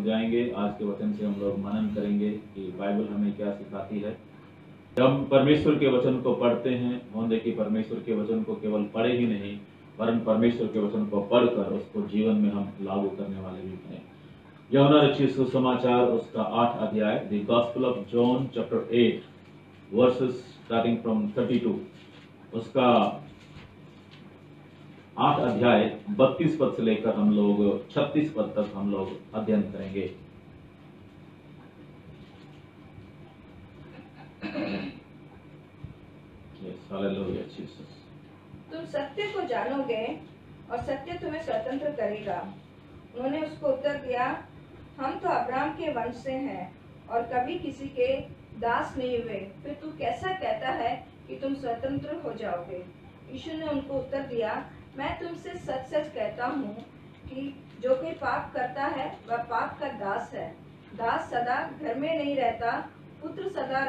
जाएंगे। आज के वचन से हम लोग मनन करेंगे कि बाइबल हमें क्या सिखाती है। जब हम परमेश्वर के वचन को पढ़ते हैं, हम देखिए परमेश्वर के वचन को केवल पढ़े ही नहीं, वरन परमेश्वर के वचन को पढ़कर उसको जीवन में हम लागू करने वाले भी बने। यूहन्ना रचित सुसमाचार उसका 8 अध्याय, the gospel of John chapter 8 versus starting from 32, उसका 8 अध्याय 32 पद से लेकर हम लोग 36 पद तक हम लोग अध्ययन करेंगे। Hallelujah Jesus. तुम सत्य को जानोगे और सत्य तुम्हें स्वतंत्र करेगा। उन्होंने उसको उत्तर दिया, हम तो अब्राहम के वंश से हैं और कभी किसी के दास नहीं हुए, फिर तू कैसा कहता है कि तुम स्वतंत्र हो जाओगे। यीशु ने उनको उत्तर दिया, मैं तुमसे सच सच कहता हूँ कि जो कोई पाप करता है वह पाप का दास है। दास सदा घर में नहीं रहता, पुत्र सदा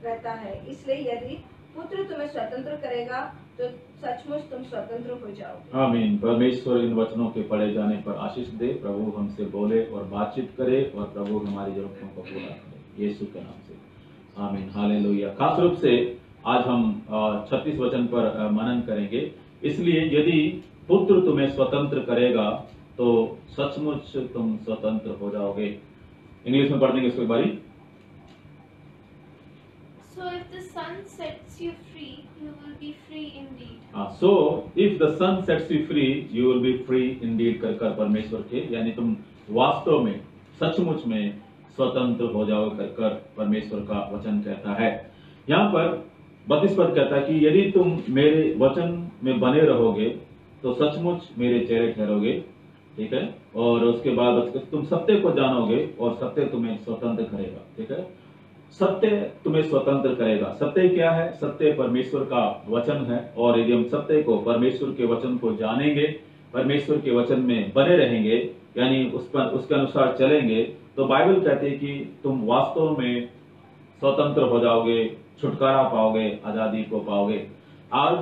रहता है। इसलिए यदि पुत्र तुम्हें स्वतंत्र करेगा तो सचमुच तुम स्वतंत्र हो जाओगे। आमीन। परमेश्वर इन वचनों के पढ़े जाने पर आशीष दे। प्रभु हमसे बोले और बातचीत करे और प्रभु हमारी जरूरतों को पूरा करे, यीशु के नाम से आमीन। हालेलुया। खास रूप से आज हम 36 वचन पर मनन करेंगे। इसलिए यदि पुत्र तुम्हें स्वतंत्र करेगा तो सचमुच तुम स्वतंत्र हो जाओगे। इंग्लिश में पढ़ देंगे इसको एक बारी। So if the Son sets you free, you will be free indeed. So if the Son sets you free, you will be free indeed कर परमेश्वर के, यानी तुम वास्तव में सचमुच में स्वतंत्र हो जाओगे कर परमेश्वर का वचन कहता है। यहाँ पर 32 पद कहता है कि यदि तुम मेरे वचन में बने रहोगे तो सचमुच मेरे चेहरे ठहरोगे, ठीक है। और उसके बाद तुम सत्य को जानोगे और सत्य तुम्हें स्वतंत्र करेगा, ठीक है। सत्य तुम्हें स्वतंत्र करेगा। सत्य क्या है? सत्य परमेश्वर का वचन है। और यदि हम सत्य को, परमेश्वर के वचन को जानेंगे, परमेश्वर के वचन में बने रहेंगे, यानी उसके अनुसार चलेंगे, तो बाइबल कहती है कि तुम वास्तव में स्वतंत्र हो जाओगे, छुटकारा पाओगे, आजादी को पाओगे। आज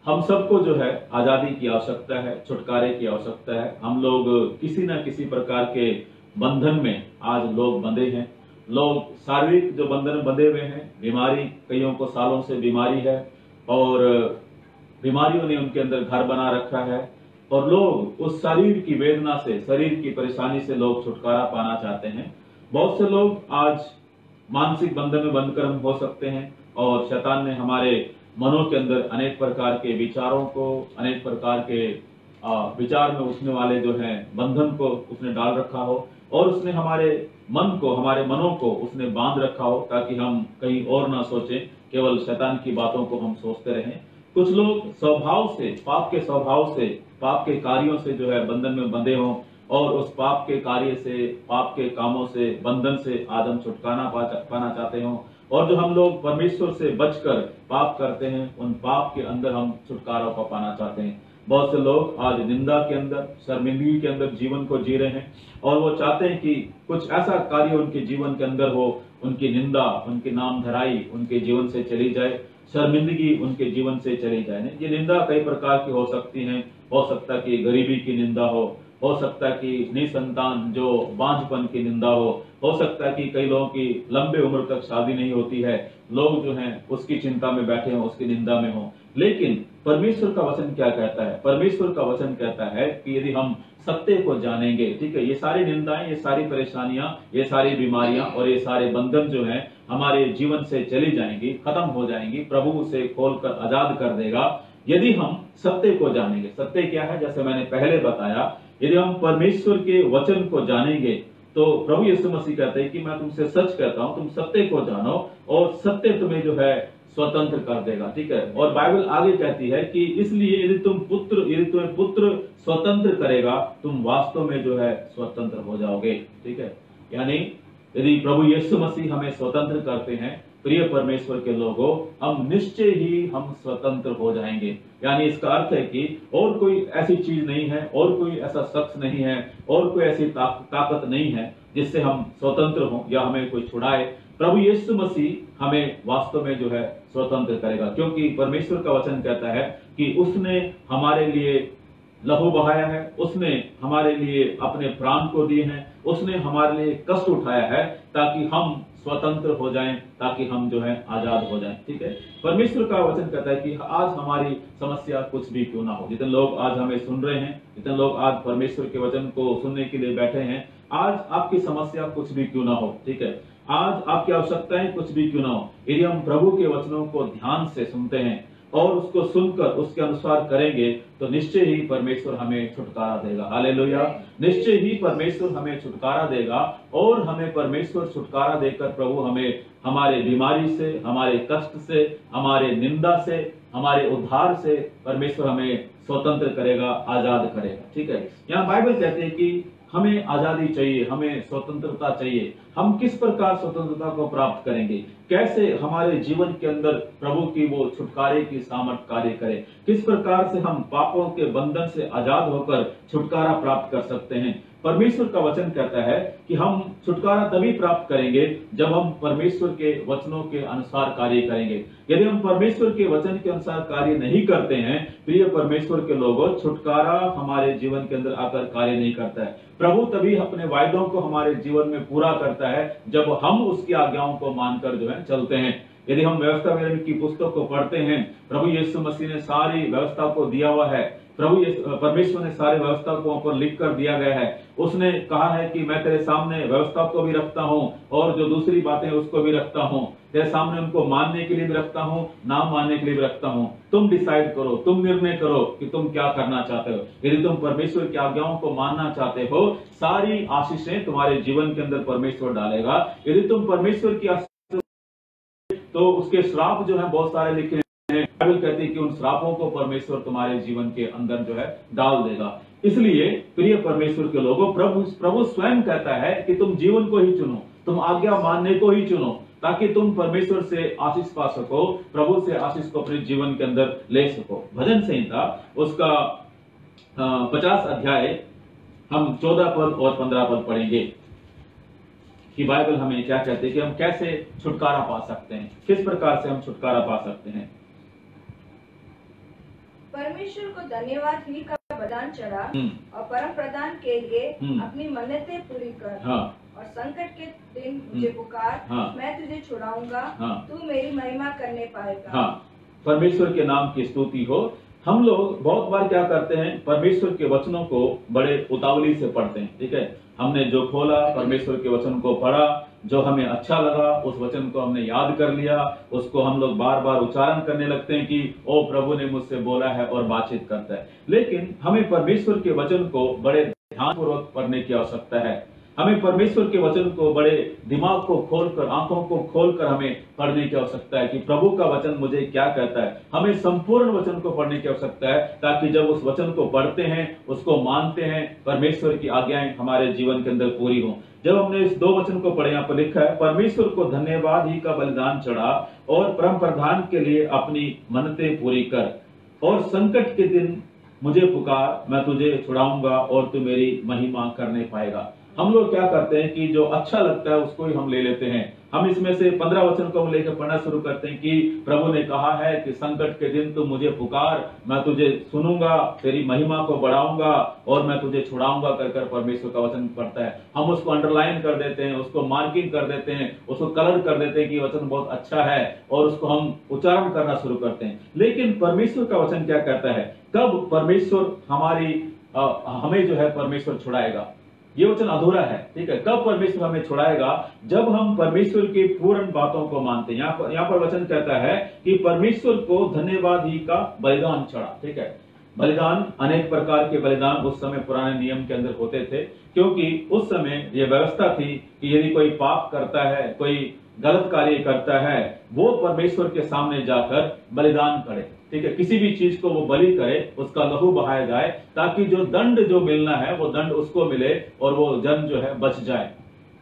हम सबको जो है आजादी की आवश्यकता है, छुटकारे की आवश्यकता है। हम लोग किसी न किसी प्रकार के बंधन में आज लोग बंधे हैं। लोग शारीरिक जो बंधन में बंधे हुए हैं, बीमारी, कईयों को सालों से बीमारी है और बीमारियों ने उनके अंदर घर बना रखा है और लोग उस शरीर की वेदना से, शरीर की परेशानी से लोग छुटकारा पाना चाहते हैं। बहुत से लोग आज मानसिक बंधन में बंधकर हम हो सकते हैं और शैतान ने हमारे मनों के अंदर अनेक प्रकार के विचारों को, अनेक प्रकार के विचार में उठने वाले जो हैं बंधन को उसने डाल रखा हो और उसने हमारे मन को, हमारे मनों को उसने बांध रखा हो ताकि हम कहीं और ना सोचें, केवल शैतान की बातों को हम सोचते रहें। कुछ लोग स्वभाव से, पाप के स्वभाव से, पाप के कार्यों से जो है बंधन में बंधे हों और उस पाप के कार्य से, पाप के कामों से, बंधन से आज हम छुटकारा पाना चाहते हों। और जो हम लोग परमेश्वर से बचकर पाप करते हैं, उन पाप के अंदर हम छुटकारा को पाना चाहते हैं। बहुत से लोग आज निंदा के अंदर, शर्मिंदगी के अंदर जीवन को जी रहे हैं और वो चाहते हैं कि कुछ ऐसा कार्य उनके जीवन के अंदर हो, उनकी निंदा, उनकी नाम धराई उनके जीवन से चली जाए, शर्मिंदगी उनके जीवन से चली जाए। ये निंदा कई प्रकार की हो सकती है। हो सकता है कि गरीबी की निंदा हो सकता है कि निसंतान जो बांझपन की निंदा हो सकता है कि कई लोगों की लंबे उम्र तक शादी नहीं होती है, लोग जो हैं उसकी चिंता में बैठे हों, उसकी निंदा में हों। लेकिन परमेश्वर का वचन क्या कहता है? परमेश्वर का वचन कहता है कि यदि हम सत्य को जानेंगे, ठीक है, ये सारी निंदाएं, ये सारी परेशानियां, ये सारी बीमारियां और ये सारे बंधन जो हैं हमारे जीवन से चली जाएंगी, खत्म हो जाएंगी। प्रभु उसे खोलकर आजाद कर देगा यदि हम सत्य को जानेंगे। सत्य क्या है? जैसे मैंने पहले बताया, यदि हम परमेश्वर के वचन को जानेंगे तो प्रभु यीशु मसीह कहते हैं कि मैं तुमसे सच कहता हूं, तुम सत्य को जानो और सत्य तुम्हें जो है स्वतंत्र कर देगा, ठीक है। और बाइबल आगे कहती है कि इसलिए यदि तुम्हें पुत्र स्वतंत्र करेगा, तुम वास्तव में जो है स्वतंत्र हो जाओगे, ठीक है। यानी यदि प्रभु यीशु मसीह हमें स्वतंत्र करते हैं, प्रिय परमेश्वर के लोगों, हम निश्चय ही हम स्वतंत्र हो जाएंगे। यानी इसका अर्थ है कि और कोई ऐसी चीज नहीं है, और कोई ऐसा शख्स नहीं है, और कोई ऐसी ताकत नहीं है जिससे हम स्वतंत्र हों या हमें कोई छुड़ाए। प्रभु यीशु मसीह हमें वास्तव में जो है स्वतंत्र करेगा, क्योंकि परमेश्वर का वचन कहता है कि उसने हमारे लिए लहू बहाया है, उसने हमारे लिए अपने प्राण को दिए हैं, उसने हमारे लिए कष्ट उठाया है ताकि हम स्वतंत्र हो जाएं, ताकि हम जो है आजाद हो जाएं। ठीक है, परमेश्वर का वचन कहता है कि आज हमारी समस्या कुछ भी क्यों ना हो, जितने लोग आज हमें सुन रहे हैं, जितने लोग आज परमेश्वर के वचन को सुनने के लिए बैठे हैं, आज आपकी समस्या कुछ भी क्यों ना हो, ठीक है, आज आपकी आवश्यकताएं कुछ भी क्यों ना हो, यदि हम प्रभु के वचनों को ध्यान से सुनते हैं और उसको सुनकर उसके अनुसार करेंगे तो निश्चय ही परमेश्वर हमें छुटकारा देगा। हालेलुया, निश्चय ही परमेश्वर हमें छुटकारा देगा और हमें परमेश्वर छुटकारा देकर प्रभु हमें हमारे बीमारी से, हमारे कष्ट से, हमारे निंदा से, हमारे उद्धार से परमेश्वर हमें स्वतंत्र करेगा, आजाद करेगा। ठीक है, यहाँ बाइबल कहते हैं कि हमें आजादी चाहिए, हमें स्वतंत्रता चाहिए। हम किस प्रकार स्वतंत्रता को प्राप्त करेंगे, कैसे हमारे जीवन के अंदर प्रभु की वो छुटकारे की सामर्थ कार्य करे, किस प्रकार से हम पापों के बंधन से आजाद होकर छुटकारा प्राप्त कर सकते हैं। परमेश्वर का वचन कहता है कि हम छुटकारा तभी प्राप्त करेंगे जब हम परमेश्वर के वचनों के अनुसार कार्य करेंगे। यदि हम परमेश्वर के वचन के अनुसार कार्य नहीं करते हैं, प्रिय परमेश्वर के लोगों, छुटकारा हमारे जीवन के अंदर आकर कार्य नहीं करता है। प्रभु तभी अपने वायदों को हमारे जीवन में पूरा करता है जब हम उसकी आज्ञाओं को मानकर जो है चलते हैं। यदि हम व्यवस्था में की पुस्तक को पढ़ते हैं, प्रभु यीशु मसीह ने सारी व्यवस्था को दिया हुआ है, परमेश्वर ने सारे व्यवस्था को ऊपर लिख कर दिया गया है। उसने कहा है कि मैं तेरे सामने व्यवस्था को भी रखता हूँ और जो दूसरी बातें उसको भी रखता हूँ, तेरे सामने उनको मानने के लिए भी रखता हूँ, ना मानने के लिए भी रखता हूँ। तुम डिसाइड करो, तुम निर्णय करो कि तुम क्या करना चाहते हो। यदि तुम परमेश्वर की आज्ञाओं को मानना चाहते हो, सारी आशीषें तुम्हारे जीवन के अंदर परमेश्वर डालेगा। यदि तुम परमेश्वर की तो उसके श्राप जो है बहुत सारे लिखे हैं। बाइबल कहती है कि उन श्रापों को परमेश्वर तुम्हारे जीवन के अंदर जो है डाल देगा। इसलिए प्रिय परमेश्वर के लोगों, प्रभु स्वयं कहता है कि तुम जीवन को ही चुनो, तुम आज्ञा मानने को ही चुनो, ताकि तुम परमेश्वर से आशीष पा सको, प्रभु से आशीष को अपने जीवन के अंदर ले सको। भजन संहिता उसका 50 अध्याय हम 14 पद और 15 पद पढ़ेंगे कि बाइबल हमें क्या कहते हैं कि हम कैसे छुटकारा पा सकते हैं, किस प्रकार से हम छुटकारा पा सकते हैं। परमेश्वर को धन्यवाद ही का बलिदान चढ़ा और परम प्रदान के लिए अपनी मन्नतें पूरी कर। हाँ। और संकट के दिन मुझे पुकार। हाँ। मैं तुझे छुड़ाऊंगा। हाँ। तू मेरी महिमा करने पाएगा। हाँ, परमेश्वर के नाम की स्तुति हो। हम लोग बहुत बार क्या करते हैं, परमेश्वर के वचनों को बड़े उतावली से पढ़ते हैं। ठीक है, हमने जो खोला परमेश्वर के वचन को पढ़ा, जो हमें अच्छा लगा उस वचन को हमने याद कर लिया, उसको हम लोग बार बार उच्चारण करने लगते हैं कि ओ प्रभु ने मुझसे बोला है, और बातचीत करता है। लेकिन हमें परमेश्वर के वचन को बड़े ध्यानपूर्वक पढ़ने की आवश्यकता है। हमें परमेश्वर के वचन को बड़े दिमाग को खोलकर, आंखों को खोलकर हमें पढ़ने की आवश्यकता है कि प्रभु का वचन मुझे क्या कहता है। हमें संपूर्ण वचन को पढ़ने की आवश्यकता है, ताकि जब उस वचन को पढ़ते हैं, उसको मानते हैं, परमेश्वर की आज्ञाएं हमारे जीवन के अंदर पूरी हों। जब हमने इस 2 वचन को पढ़े, यहाँ पर लिखा है परमेश्वर को धन्यवाद ही का बलिदान चढ़ा और परम प्रधान के लिए अपनी मन्नतें पूरी कर, और संकट के दिन मुझे पुकार, मैं तुझे छुड़ाऊंगा और तू मेरी महिमा करने पाएगा। हम लोग क्या करते हैं कि जो अच्छा लगता है उसको ही हम ले लेते हैं। हम इसमें से 15 वचन को हम लेकर पढ़ना शुरू करते हैं कि प्रभु ने कहा है कि संकट के दिन तू मुझे पुकार, मैं तुझे सुनूंगा, तेरी महिमा को बढ़ाऊंगा और मैं तुझे छुड़ाऊंगा कर परमेश्वर का वचन पढ़ता है। हम उसको अंडरलाइन कर देते हैं, उसको मार्किंग कर देते हैं, उसको कलर कर देते हैं कि वचन बहुत अच्छा है, और उसको हम उच्चारण करना शुरू करते हैं। लेकिन परमेश्वर का वचन क्या कहता है, कब परमेश्वर हमें जो है परमेश्वर छुड़ाएगा, ये वचन अधूरा है। ठीक है, कब परमेश्वर हमें छुड़ाएगा, जब हम परमेश्वर की पूर्ण बातों को मानते हैं। यहाँ पर वचन कहता है कि परमेश्वर को धन्यवाद ही का बलिदान चढ़ा। ठीक है, बलिदान, अनेक प्रकार के बलिदान उस समय पुराने नियम के अंदर होते थे, क्योंकि उस समय यह व्यवस्था थी कि यदि कोई पाप करता है, कोई गलत कार्य करता है, वो परमेश्वर के सामने जाकर बलिदान करे। ठीक है, किसी भी चीज को वो बलि करे, उसका लहू बहाया जाए, ताकि जो दंड जो मिलना है वो दंड उसको मिले और वो जन जो है बच जाए।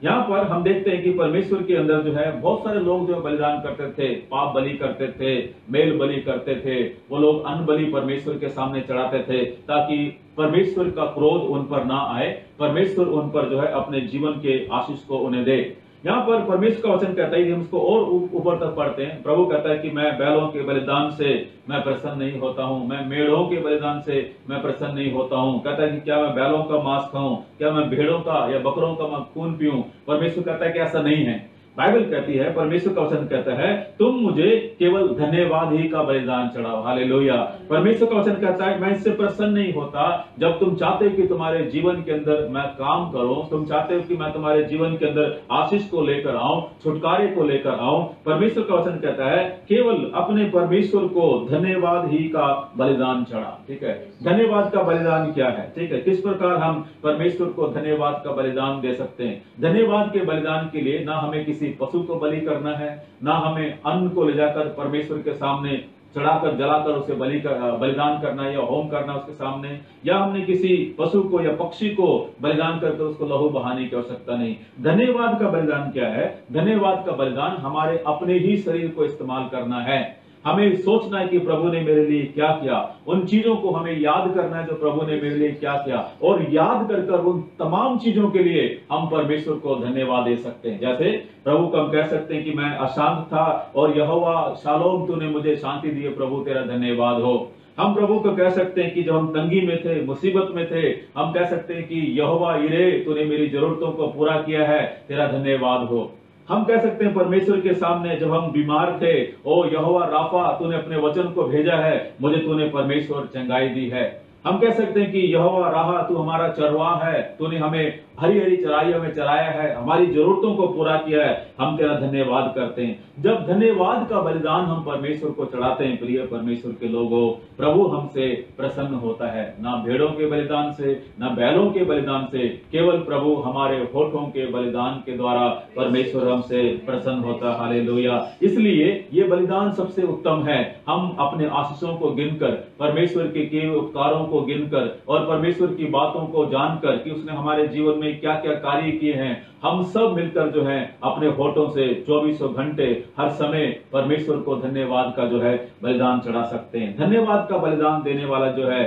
यहाँ पर हम देखते हैं कि परमेश्वर के अंदर जो है बहुत सारे लोग जो बलिदान करते थे, पाप बलि करते थे, मेल बलि करते थे, वो लोग अन्न बलि परमेश्वर के सामने चढ़ाते थे, ताकि परमेश्वर का क्रोध उन पर ना आए, परमेश्वर उन पर जो है अपने जीवन के आशीष को उन्हें दे। यहाँ पर परमेश्वर का वचन कहता है, हम इसको और ऊपर तक पढ़ते हैं। प्रभु कहता है कि मैं बैलों के बलिदान से मैं प्रसन्न नहीं होता हूँ, मैं मेढ़ों के बलिदान से मैं प्रसन्न नहीं होता हूँ। कहता है कि क्या मैं बैलों का मांस खाऊं, क्या मैं भेड़ों का या बकरों का मैं खून पीऊं। परमेश्वर कहता है कि ऐसा नहीं है। बाइबल कहती है, परमेश्वर का वचन कहता है, तुम मुझे केवल धन्यवाद ही का बलिदान चढ़ाओ। हालेलुया। परमेश्वर का वचन कहता है, मैं इससे प्रसन्न नहीं होता जब तुम चाहते हो कि तुम्हारे जीवन के अंदर मैं काम करूं, तुम चाहते हो कि मैं तुम्हारे जीवन के अंदर आशीष को लेकर आऊं, छुटकारे को लेकर आऊं। परमेश्वर का वचन कहता है, केवल अपने परमेश्वर को धन्यवाद ही का बलिदान चढ़ा। ठीक है, धन्यवाद का बलिदान क्या है? ठीक है, किस प्रकार हम परमेश्वर को धन्यवाद का बलिदान दे सकते हैं? धन्यवाद के बलिदान के लिए ना हमें किसी पशु को बलि करना है, ना हमें अन्न को ले जाकर परमेश्वर के सामने चढ़ाकर जलाकर उसे बलिदान करना है या होम करना उसके सामने, या हमने किसी पशु को या पक्षी को बलिदान करके उसको लहू बहाने की आवश्यकता नहीं। धन्यवाद का बलिदान क्या है? धन्यवाद का बलिदान हमारे अपने ही शरीर को इस्तेमाल करना है। हमें सोचना है कि प्रभु ने मेरे लिए क्या किया, उन चीजों को हमें याद करना है जो प्रभु ने मेरे लिए क्या किया, और याद कर उन तमाम चीजों के लिए हम परमेश्वर को धन्यवाद दे सकते हैं। जैसे प्रभु को हम कह सकते हैं कि मैं अशांत था और यहोवा शालोम तूने मुझे शांति दी, प्रभु तेरा धन्यवाद हो। हम प्रभु को कह सकते हैं कि जब हम तंगी में थे, मुसीबत में थे, हम कह सकते हैं कि यहोवा इरे तूने मेरी जरूरतों को पूरा किया है, तेरा धन्यवाद हो। हम कह सकते हैं परमेश्वर के सामने जब हम बीमार थे, ओ यहोवा राफा तूने अपने वचन को भेजा है, मुझे तूने परमेश्वर चंगाई दी है। हम कह सकते हैं कि यहोवा राहा तू हमारा चरवाह है, तूने हमें हरी हरी चराइयों में चराया है, हमारी जरूरतों को पूरा किया है, हम तेरा धन्यवाद करते हैं। जब धन्यवाद का बलिदान हम परमेश्वर को चढ़ाते हैं, प्रिय परमेश्वर के लोगों, प्रभु हमसे प्रसन्न होता है। ना भेड़ों के बलिदान से, ना बैलों के बलिदान से, केवल प्रभु हमारे होठों के बलिदान के द्वारा परमेश्वर हमसे प्रसन्न होता है। हालेलुया। इसलिए ये बलिदान सबसे उत्तम है। हम अपने आशीषों को गिनकर, परमेश्वर के किए उपकारों को गिनकर और परमेश्वर की बातों को जानकर कि उसने हमारे जीवन में क्या क्या कार्य किए हैं, हम सब मिलकर जो है अपने होठों से 24 घंटे हर समय परमेश्वर को धन्यवाद का जो है बलिदान चढ़ा सकते हैं। धन्यवाद का बलिदान देने वाला जो है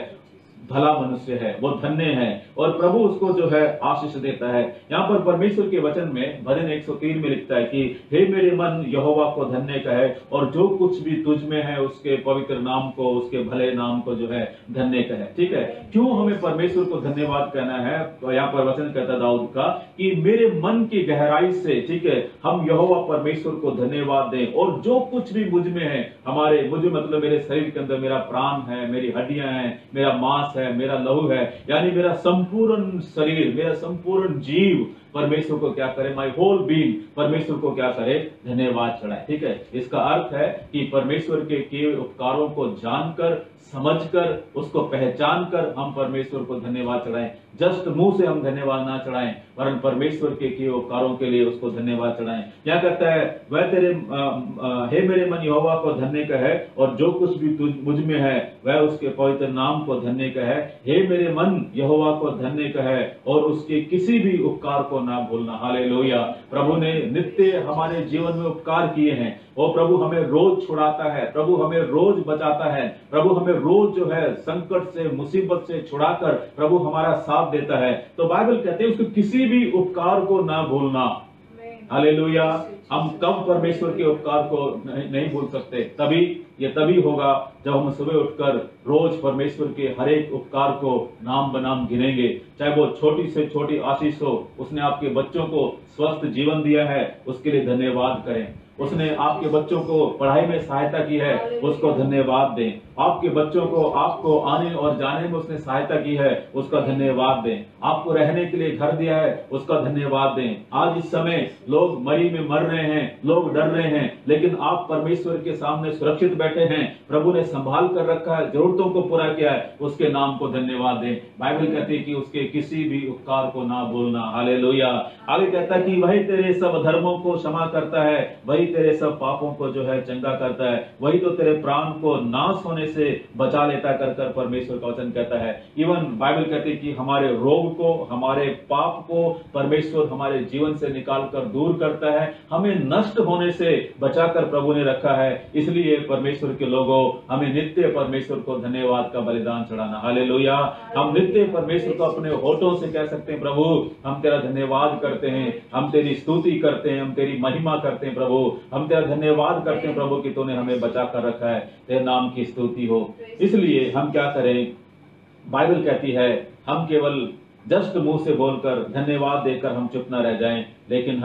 भला मनुष्य है, वो धन्य है, और प्रभु उसको जो है आशीष देता है। यहाँ पर परमेश्वर के वचन में भजन 103 में लिखता है कि हे मेरे मन यहोवा को धन्य कहे, और जो कुछ भी तुझ में है उसके पवित्र नाम को, उसके भले नाम को जो है धन्य कहे। ठीक है, क्यों हमें परमेश्वर को धन्यवाद कहना है? तो यहाँ पर वचन कहता दाऊद का कि मेरे मन की गहराई से, ठीक है, हम यहोवा परमेश्वर को धन्यवाद दें, और जो कुछ भी मुझ में है, हमारे मुझे मतलब मेरे शरीर के अंदर मेरा प्राण है, मेरी हड्डियां हैं, मेरा मांस है, मेरा लहू है, यानी मेरा संपूर्ण शरीर, मेरा संपूर्ण जीव परमेश्वर को क्या करे? माय होल बीइंग परमेश्वर को क्या करे? धन्यवाद चढ़ाए। ठीक है, इसका अर्थ है कि परमेश्वर के किए उपकारों को जानकर, समझकर, उसको पहचान कर हम परमेश्वर को धन्यवाद चढ़ाएं। जस्ट मुंह से हम धन्यवाद ना चढ़ाएं, वरन परमेश्वर के किए उपकारों के लिए उसको धन्यवाद चढ़ाएं। क्या कहता है? वह तेरे हे मेरे मन यहोवा को धन्य कहे, और जो कुछ भी मुझ में है वह उसके पवित्र नाम को धन्य कहे। हे मेरे मन यहोवा को धन्य कहे, और उसके किसी भी उपकार को ना भूलना। हालेलुया। प्रभु ने नित्य हमारे जीवन में उपकार किए हैं, और प्रभु हमें रोज छुड़ाता है, प्रभु हमें रोज बचाता है, प्रभु हमें रोज जो है संकट से, मुसीबत से छुड़ाकर प्रभु हमारा साथ देता है। तो बाइबल कहते हैं उसके किसी भी उपकार को ना भूलना। हालेलुया। हम कब परमेश्वर के उपकार को नहीं भूल सकते? तभी होगा जब हम सुबह उठकर रोज परमेश्वर के हर एक उपकार को नाम बनाम गिनेंगे, चाहे वो छोटी से छोटी आशीष हो। उसने आपके बच्चों को स्वस्थ जीवन दिया है, उसके लिए धन्यवाद करें। उसने आपके बच्चों को पढ़ाई में सहायता की है, उसको धन्यवाद दें। आपके बच्चों को, आपको आने और जाने में उसने सहायता की है, उसका धन्यवाद दें। आपको रहने के लिए घर दिया है, उसका धन्यवाद दें। आज इस समय लोग मरी में मर रहे हैं, लोग डर रहे हैं, लेकिन आप परमेश्वर के सामने सुरक्षित बैठे हैं। प्रभु ने संभाल कर रखा है, जरूरतों को पूरा किया है, उसके नाम को धन्यवाद दें। बाइबल कहती है कि उसके किसी भी उपकार को ना भूलना। हालेलुया। आगे कहता है कि वही तेरे सब धर्मों को क्षमा करता है, वही तेरे सब पापों को जो है चंगा करता है, वही तो तेरे प्राण को नाश होने होने से बचा लेता कर परमेश्वर का वचन कहता है। इवन बाइबल कहती है कि हमारे रोग को, हमारे पाप को परमेश्वर हमारे जीवन से निकाल कर दूर करता है, हमें नष्ट होने से बचाकर प्रभु ने रखा है। इसलिए परमेश्वर के लोगों, हमें नित्य परमेश्वर को धन्यवाद का बलिदान चढ़ाना। हालेलुया। हम नित्य परमेश्वर को अपने होठों से कह सकते हैं, प्रभु हम तेरा धन्यवाद करते हैं, हम तेरी स्तुति करते हैं, हम तेरी महिमा करते हैं प्रभु, हम तेरा धन्यवाद करते हैं प्रभु कि तूने हमें बचा कर रखा है, तेरे नाम की स्तुति हो। इसलिए हम क्या करें, बाइबल कहती है हम केवल जस्ट मुंह से बोलकर धन्यवाद देकर हम चुप न रह जाएं, लेकिन